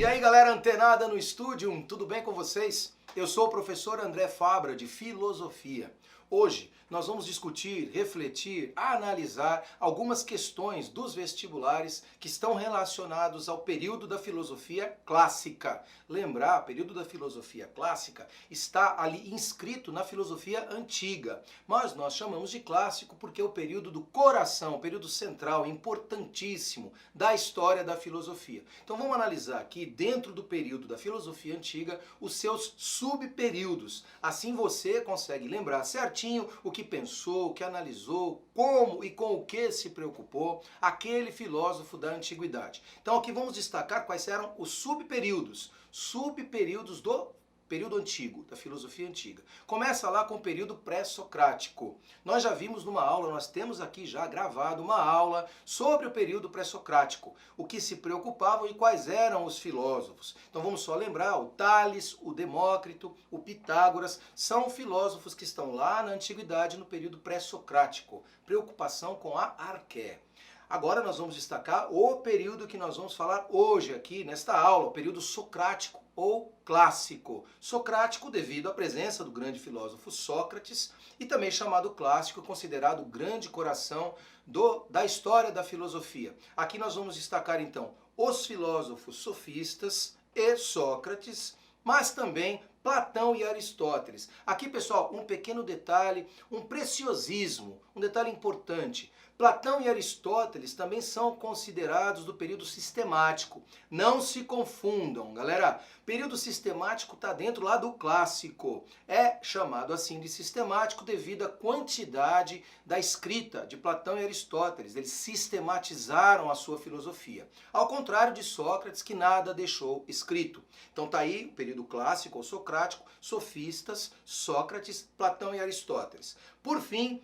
E aí galera antenada no estúdio, tudo bem com vocês? Eu sou o professor André Fabra de Filosofia. Hoje nós vamos discutir, refletir, analisar algumas questões dos vestibulares que estão relacionados ao período da filosofia clássica. Lembrar, período da filosofia clássica está ali inscrito na filosofia antiga, mas nós chamamos de clássico porque é o período do coração, o período central, importantíssimo da história da filosofia. Então vamos analisar aqui, dentro do período da filosofia antiga, os seus subperíodos. Assim você consegue lembrar certinho o que pensou, o que analisou, como e com o que se preocupou aquele filósofo da antiguidade. Então aqui vamos destacar quais eram os subperíodos do período antigo, da filosofia antiga. Começa lá com o período pré-socrático. Nós já vimos numa aula, nós temos aqui já gravado uma aula sobre o período pré-socrático, o que se preocupavam e quais eram os filósofos. Então vamos só lembrar, o Tales, o Demócrito, o Pitágoras, são filósofos que estão lá na antiguidade no período pré-socrático. Preocupação com a arqué. Agora nós vamos destacar o período que nós vamos falar hoje aqui nesta aula, o período socrático ou clássico. Socrático devido à presença do grande filósofo Sócrates e também chamado clássico, considerado o grande coração da história da filosofia. Aqui nós vamos destacar então os filósofos sofistas e Sócrates, mas também Platão e Aristóteles. Aqui, pessoal, um pequeno detalhe, um preciosismo, um detalhe importante. Platão e Aristóteles também são considerados do período sistemático. Não se confundam, galera. Período sistemático está dentro lá do clássico. É chamado assim de sistemático devido à quantidade da escrita de Platão e Aristóteles. Eles sistematizaram a sua filosofia. Ao contrário de Sócrates, que nada deixou escrito. Então tá aí o período clássico ou socrático, sofistas, Sócrates, Platão e Aristóteles. Por fim,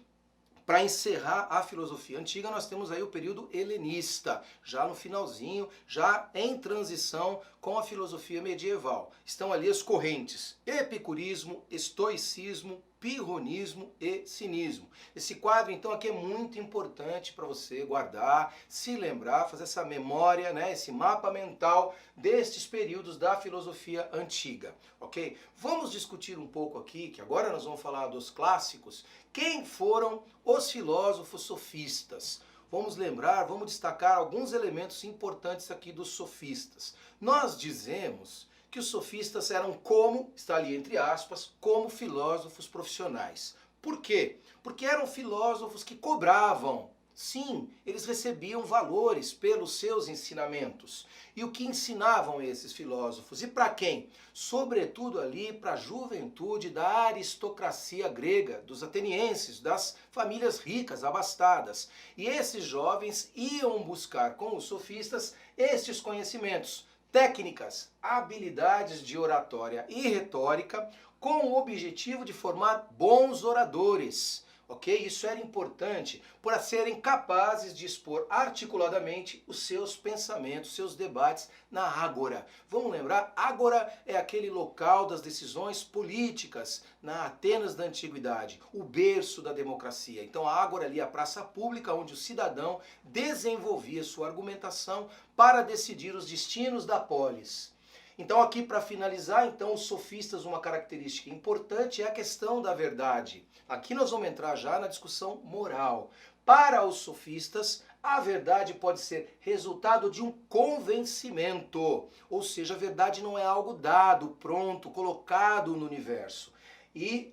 para encerrar a filosofia antiga, nós temos aí o período helenista, já no finalzinho, já em transição com a filosofia medieval. Estão ali as correntes: epicurismo, estoicismo, pirronismo e cinismo. Esse quadro, então, aqui é muito importante para você guardar, se lembrar, fazer essa memória, né, esse mapa mental destes períodos da filosofia antiga, ok? Vamos discutir um pouco aqui, que agora nós vamos falar dos clássicos, quem foram os filósofos sofistas. Vamos lembrar, vamos destacar alguns elementos importantes aqui dos sofistas. Nós dizemos que os sofistas eram como, está ali entre aspas, como filósofos profissionais. Por quê? Porque eram filósofos que cobravam. Sim, eles recebiam valores pelos seus ensinamentos. E o que ensinavam esses filósofos? E para quem? Sobretudo ali para a juventude da aristocracia grega, dos atenienses, das famílias ricas, abastadas. E esses jovens iam buscar com os sofistas estes conhecimentos, técnicas, habilidades de oratória e retórica, com o objetivo de formar bons oradores. Ok? Isso era importante para serem capazes de expor articuladamente os seus pensamentos, seus debates na ágora. Vamos lembrar, ágora é aquele local das decisões políticas na Atenas da antiguidade, o berço da democracia. Então a ágora ali é a praça pública onde o cidadão desenvolvia sua argumentação para decidir os destinos da polis. Então aqui para finalizar, então os sofistas, uma característica importante é a questão da verdade. Aqui nós vamos entrar já na discussão moral. Para os sofistas, a verdade pode ser resultado de um convencimento. Ou seja, a verdade não é algo dado, pronto, colocado no universo. E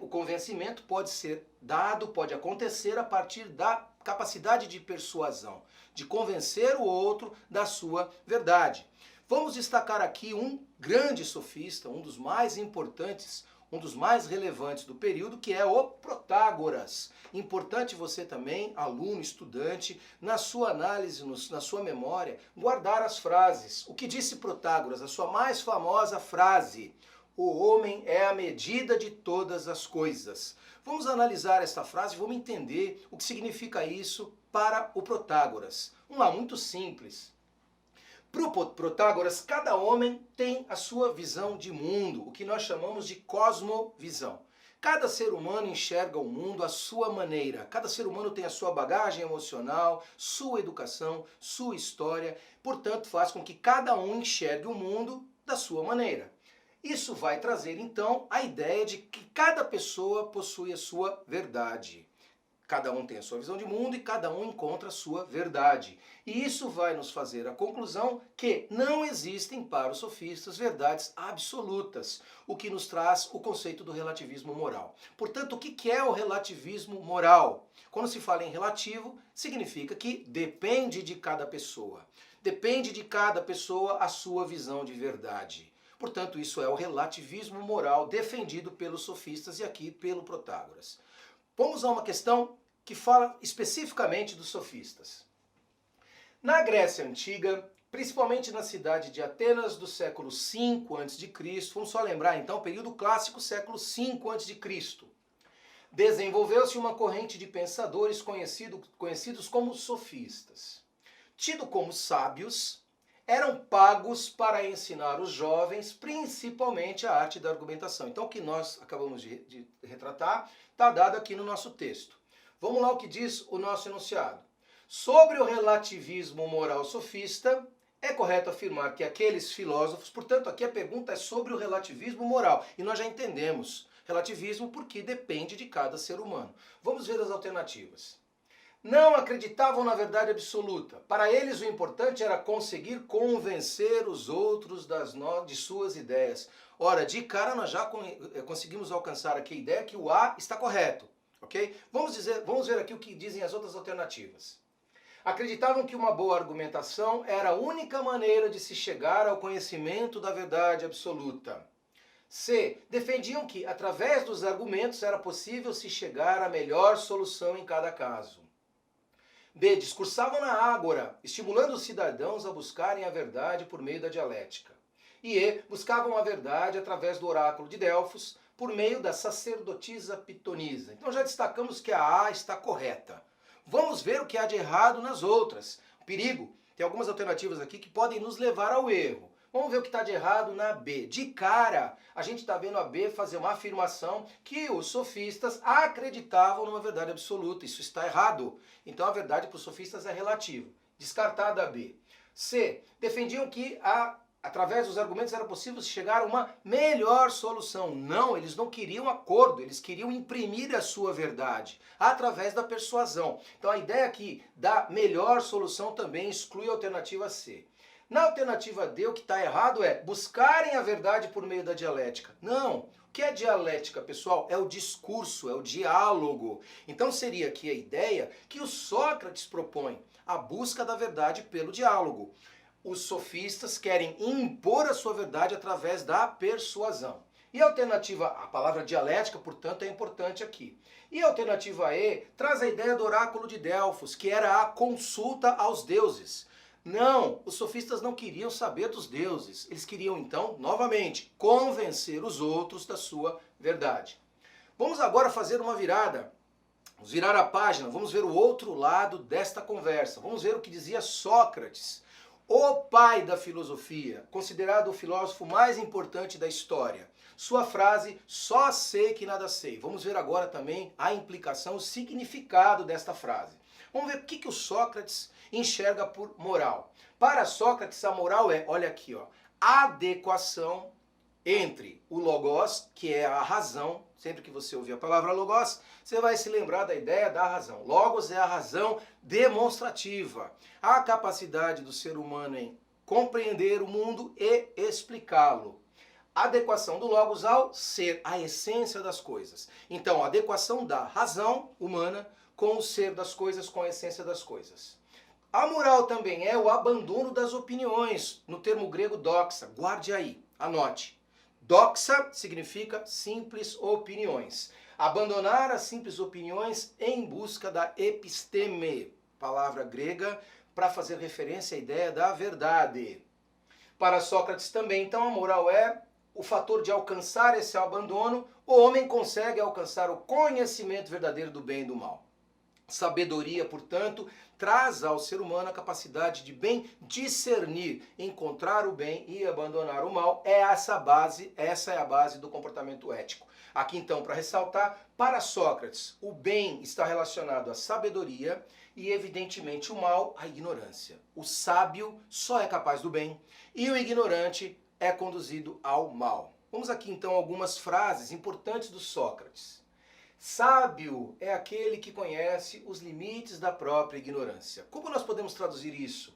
o convencimento pode ser dado, pode acontecer a partir da capacidade de persuasão, de convencer o outro da sua verdade. Vamos destacar aqui um grande sofista, um dos mais importantes, um dos mais relevantes do período, que é o Protágoras. Importante você também, aluno, estudante, na sua análise, na sua memória, guardar as frases. O que disse Protágoras, a sua mais famosa frase: o homem é a medida de todas as coisas. Vamos analisar esta frase, vamos entender o que significa isso para o Protágoras. Vamos lá, muito simples. Para o Protágoras, cada homem tem a sua visão de mundo, o que nós chamamos de cosmovisão. Cada ser humano enxerga o mundo à sua maneira. Cada ser humano tem a sua bagagem emocional, sua educação, sua história. Portanto, faz com que cada um enxergue o mundo da sua maneira. Isso vai trazer, então, a ideia de que cada pessoa possui a sua verdade. Cada um tem a sua visão de mundo e cada um encontra a sua verdade. E isso vai nos fazer a conclusão que não existem para os sofistas verdades absolutas, o que nos traz o conceito do relativismo moral. Portanto, o que é o relativismo moral? Quando se fala em relativo, significa que depende de cada pessoa. Depende de cada pessoa a sua visão de verdade. Portanto, isso é o relativismo moral defendido pelos sofistas e aqui pelo Protágoras. Vamos a uma questão que fala especificamente dos sofistas. Na Grécia Antiga, principalmente na cidade de Atenas do século V a.C., vamos só lembrar então, período clássico, século V a.C., desenvolveu-se uma corrente de pensadores conhecidos como sofistas. Tido como sábios, eram pagos para ensinar os jovens, principalmente a arte da argumentação. Então, o que nós acabamos de retratar está dado aqui no nosso texto. Vamos lá o que diz o nosso enunciado. Sobre o relativismo moral sofista, é correto afirmar que aqueles filósofos, portanto, aqui a pergunta é sobre o relativismo moral. E nós já entendemos relativismo porque depende de cada ser humano. Vamos ver as alternativas. Não acreditavam na verdade absoluta. Para eles o importante era conseguir convencer os outros de suas ideias. Ora, de cara nós já conseguimos alcançar aqui a ideia que o A está correto, ok? Vamos ver aqui o que dizem as outras alternativas. Acreditavam que uma boa argumentação era a única maneira de se chegar ao conhecimento da verdade absoluta. C. Defendiam que, através dos argumentos, era possível se chegar à melhor solução em cada caso. B. Discursavam na ágora, estimulando os cidadãos a buscarem a verdade por meio da dialética. E E. Buscavam a verdade através do oráculo de Delfos, por meio da sacerdotisa pitonisa. Então já destacamos que a A está correta. Vamos ver o que há de errado nas outras. Perigo, tem algumas alternativas aqui que podem nos levar ao erro. Vamos ver o que está de errado na B. De cara, a gente está vendo a B fazer uma afirmação que os sofistas acreditavam numa verdade absoluta. Isso está errado. Então a verdade para os sofistas é relativa. Descartada a B. C. Defendiam que através dos argumentos era possível chegar a uma melhor solução. Não, eles não queriam acordo, eles queriam imprimir a sua verdade através da persuasão. Então a ideia aqui da melhor solução também exclui a alternativa C. Na alternativa D, o que está errado é buscarem a verdade por meio da dialética. Não. O que é dialética, pessoal? É o discurso, é o diálogo. Então seria aqui a ideia que o Sócrates propõe, a busca da verdade pelo diálogo. Os sofistas querem impor a sua verdade através da persuasão. E a alternativa, a palavra dialética, portanto, é importante aqui. E a alternativa E traz a ideia do oráculo de Delfos, que era a consulta aos deuses. Não, os sofistas não queriam saber dos deuses. Eles queriam, então, novamente, convencer os outros da sua verdade. Vamos agora fazer uma virada. Vamos virar a página, vamos ver o outro lado desta conversa. Vamos ver o que dizia Sócrates, o pai da filosofia, considerado o filósofo mais importante da história. Sua frase, só sei que nada sei. Vamos ver agora também a implicação, o significado desta frase. Vamos ver o que o Sócrates enxerga por moral. Para Sócrates, a moral é, olha aqui, ó, adequação entre o logos, que é a razão. Sempre que você ouvir a palavra logos, você vai se lembrar da ideia da razão. Logos é a razão demonstrativa, a capacidade do ser humano em compreender o mundo e explicá-lo. Adequação do logos ao ser, a essência das coisas. Então, a adequação da razão humana com o ser das coisas, com a essência das coisas. A moral também é o abandono das opiniões, no termo grego doxa. Guarde aí, anote. Doxa significa simples opiniões. Abandonar as simples opiniões em busca da episteme, palavra grega para fazer referência à ideia da verdade. Para Sócrates também, então, a moral é o fator de alcançar esse abandono. O homem consegue alcançar o conhecimento verdadeiro do bem e do mal. Sabedoria, portanto, traz ao ser humano a capacidade de bem discernir, encontrar o bem e abandonar o mal. Essa é a base do comportamento ético. Aqui então, para ressaltar, para Sócrates, o bem está relacionado à sabedoria e, evidentemente, o mal à ignorância. O sábio só é capaz do bem e o ignorante é conduzido ao mal. Vamos aqui então a algumas frases importantes do Sócrates. Sábio é aquele que conhece os limites da própria ignorância. Como nós podemos traduzir isso?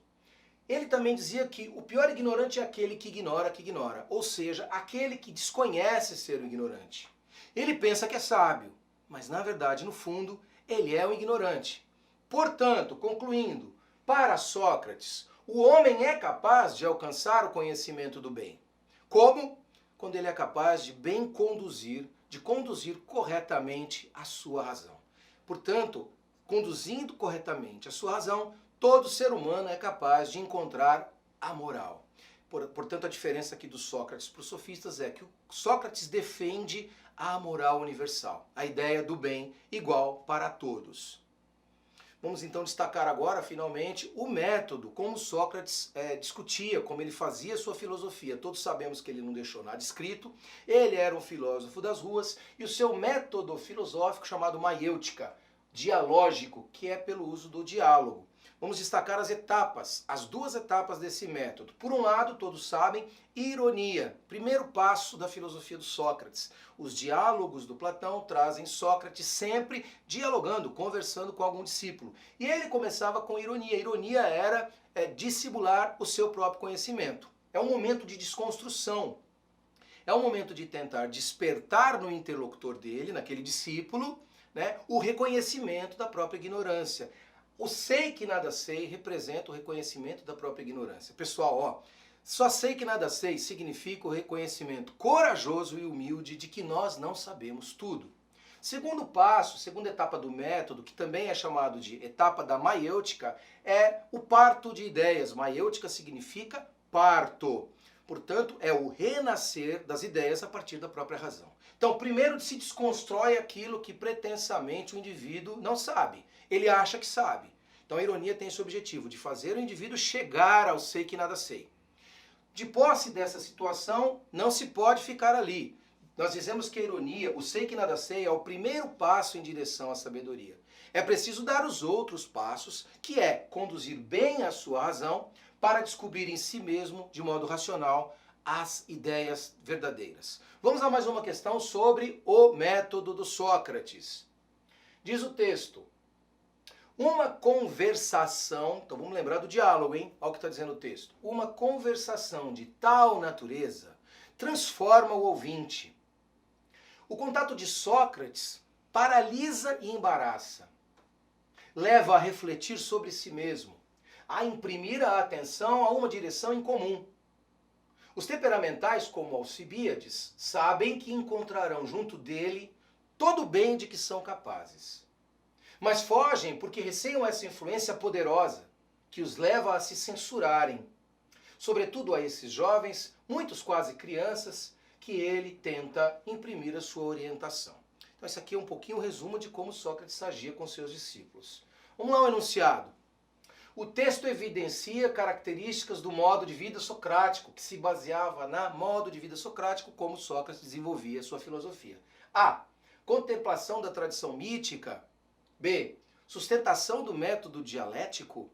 Ele também dizia que o pior ignorante é aquele que ignora, ou seja, aquele que desconhece ser o ignorante. Ele pensa que é sábio, mas na verdade, no fundo, ele é um ignorante. Portanto, concluindo, para Sócrates, o homem é capaz de alcançar o conhecimento do bem. Como? Quando ele é capaz de bem conduzir, de conduzir corretamente a sua razão. Portanto, conduzindo corretamente a sua razão, todo ser humano é capaz de encontrar a moral. Portanto, a diferença aqui do Sócrates para os sofistas é que o Sócrates defende a moral universal, a ideia do bem igual para todos. Vamos então destacar agora, finalmente, o método, como Sócrates discutia, como ele fazia sua filosofia. Todos sabemos que ele não deixou nada escrito, ele era um filósofo das ruas, e o seu método filosófico chamado maiêutica, dialógico, que é pelo uso do diálogo. Vamos destacar as etapas, as duas etapas desse método. Por um lado, todos sabem, ironia, primeiro passo da filosofia do Sócrates. Os diálogos do Platão trazem Sócrates sempre dialogando, conversando com algum discípulo. E ele começava com ironia. A ironia era dissimular o seu próprio conhecimento. É um momento de desconstrução. É um momento de tentar despertar no interlocutor dele, naquele discípulo, né, o reconhecimento da própria ignorância. O sei que nada sei representa o reconhecimento da própria ignorância. Pessoal, só sei que nada sei significa o reconhecimento corajoso e humilde de que nós não sabemos tudo. Segundo passo, segunda etapa do método, que também é chamado de etapa da maiêutica, é o parto de ideias. Maiêutica significa parto. Portanto, é o renascer das ideias a partir da própria razão. Então, primeiro se desconstrói aquilo que pretensamente o indivíduo não sabe. Ele acha que sabe. Então a ironia tem esse objetivo, de fazer o indivíduo chegar ao sei que nada sei. De posse dessa situação, não se pode ficar ali. Nós dizemos que a ironia, o sei que nada sei, é o primeiro passo em direção à sabedoria. É preciso dar os outros passos, que é conduzir bem a sua razão para descobrir em si mesmo, de modo racional, as ideias verdadeiras. Vamos a mais uma questão sobre o método do Sócrates. Diz o texto: uma conversação, então vamos lembrar do diálogo, hein? Olha o que está dizendo o texto. Uma conversação de tal natureza transforma o ouvinte. O contato de Sócrates paralisa e embaraça. Leva a refletir sobre si mesmo, a imprimir a atenção a uma direção em comum. Os temperamentais, como Alcibíades, sabem que encontrarão junto dele todo o bem de que são capazes. Mas fogem porque receiam essa influência poderosa que os leva a se censurarem. Sobretudo a esses jovens, muitos quase crianças, que ele tenta imprimir a sua orientação. Então esse aqui é um pouquinho o resumo de como Sócrates agia com seus discípulos. Vamos lá ao enunciado. O texto evidencia características do modo de vida socrático, que se baseava na modo de vida socrático como Sócrates desenvolvia a sua filosofia. A. Contemplação da tradição mítica. B. Sustentação do método dialético.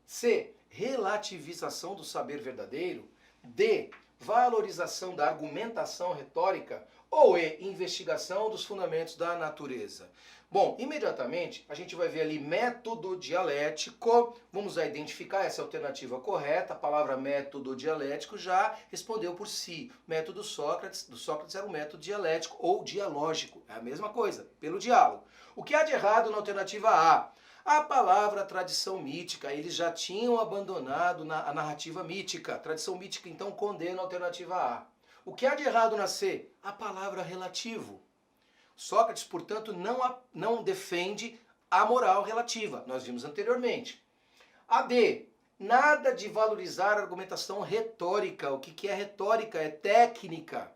C. Relativização do saber verdadeiro. D. Valorização da argumentação retórica. Ou E. Investigação dos fundamentos da natureza. Bom, imediatamente a gente vai ver ali método dialético. Vamos identificar essa alternativa correta. A palavra método dialético já respondeu por si. O método do Sócrates era um método dialético ou dialógico. É a mesma coisa, pelo diálogo. O que há de errado na alternativa A? A palavra tradição mítica. Eles já tinham abandonado a narrativa mítica. A tradição mítica então condena a alternativa A. O que há de errado na C? A palavra relativo. Sócrates, portanto, não defende a moral relativa. Nós vimos anteriormente. A D. Nada de valorizar a argumentação retórica. O que é retórica? É técnica.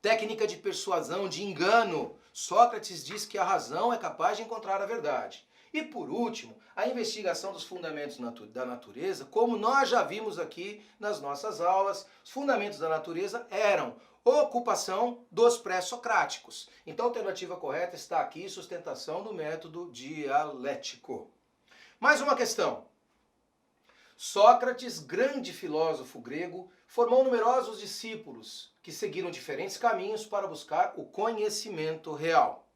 Técnica de persuasão, de engano. Sócrates diz que a razão é capaz de encontrar a verdade. E por último, a investigação dos fundamentos da natureza, como nós já vimos aqui nas nossas aulas, os fundamentos da natureza eram ocupação dos pré-socráticos. Então a alternativa correta está aqui, sustentação do método dialético. Mais uma questão. Sócrates, grande filósofo grego, formou numerosos discípulos que seguiram diferentes caminhos para buscar o conhecimento real.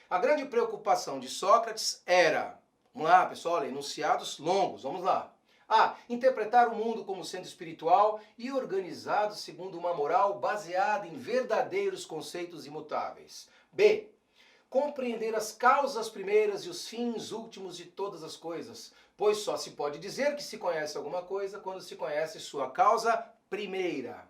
A grande preocupação de Sócrates era, vamos lá pessoal, enunciados longos, vamos lá. A. Interpretar o mundo como sendo espiritual e organizado segundo uma moral baseada em verdadeiros conceitos imutáveis. B. Compreender as causas primeiras e os fins últimos de todas as coisas, pois só se pode dizer que se conhece alguma coisa quando se conhece sua causa primeira.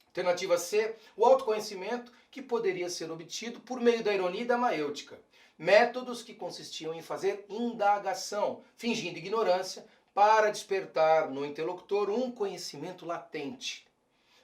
Alternativa C, o autoconhecimento que poderia ser obtido por meio da ironia e da maêutica. Métodos que consistiam em fazer indagação, fingindo ignorância, para despertar no interlocutor um conhecimento latente.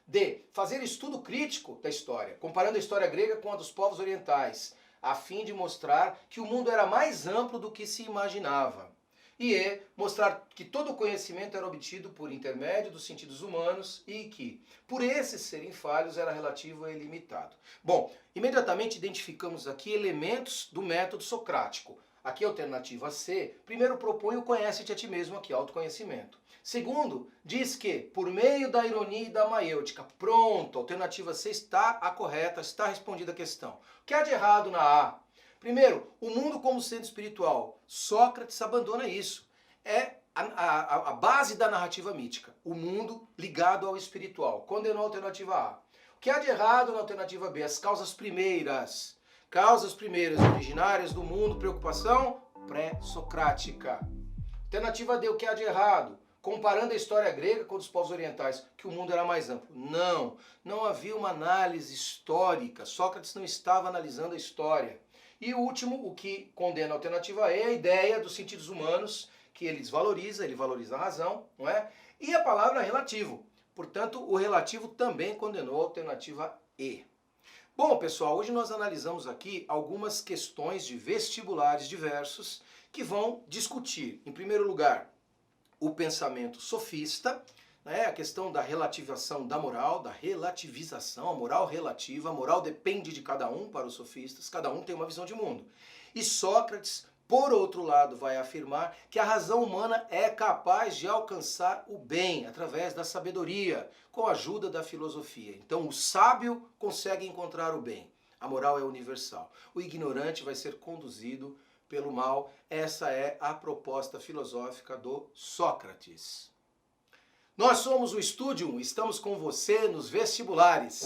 D, fazer estudo crítico da história, comparando a história grega com a dos povos orientais, a fim de mostrar que o mundo era mais amplo do que se imaginava. E E, mostrar que todo o conhecimento era obtido por intermédio dos sentidos humanos e que, por esses serem falhos, era relativo e ilimitado. Bom, imediatamente identificamos aqui elementos do método socrático. Aqui a alternativa C, primeiro propõe o conhece-te a ti mesmo, aqui autoconhecimento. Segundo, diz que, por meio da ironia e da maêutica, pronto, a alternativa C está a correta, está respondida a questão. O que há de errado na A? Primeiro, o mundo como sendo espiritual. Sócrates abandona isso. É a base da narrativa mítica. O mundo ligado ao espiritual. Condenou a alternativa A. O que há de errado na alternativa B? As causas primeiras. Causas primeiras originárias do mundo, preocupação pré-socrática. Alternativa D, o que há de errado? Comparando a história grega com os povos orientais, que o mundo era mais amplo. Não havia uma análise histórica. Sócrates não estava analisando a história. E o último, o que condena a alternativa E, é a ideia dos sentidos humanos, que ele desvaloriza, ele valoriza a razão, não é? E a palavra relativo. Portanto, o relativo também condenou a alternativa E. Bom, pessoal, hoje nós analisamos aqui algumas questões de vestibulares diversos que vão discutir, em primeiro lugar, o pensamento sofista, né, a questão da relativização da moral, da relativização, a moral relativa, a moral depende de cada um para os sofistas, cada um tem uma visão de mundo. E Sócrates, por outro lado, vai afirmar que a razão humana é capaz de alcançar o bem através da sabedoria, com a ajuda da filosofia. Então o sábio consegue encontrar o bem, a moral é universal. O ignorante vai ser conduzido pelo mal. Essa é a proposta filosófica do Sócrates. Nós somos o Studium, estamos com você nos vestibulares.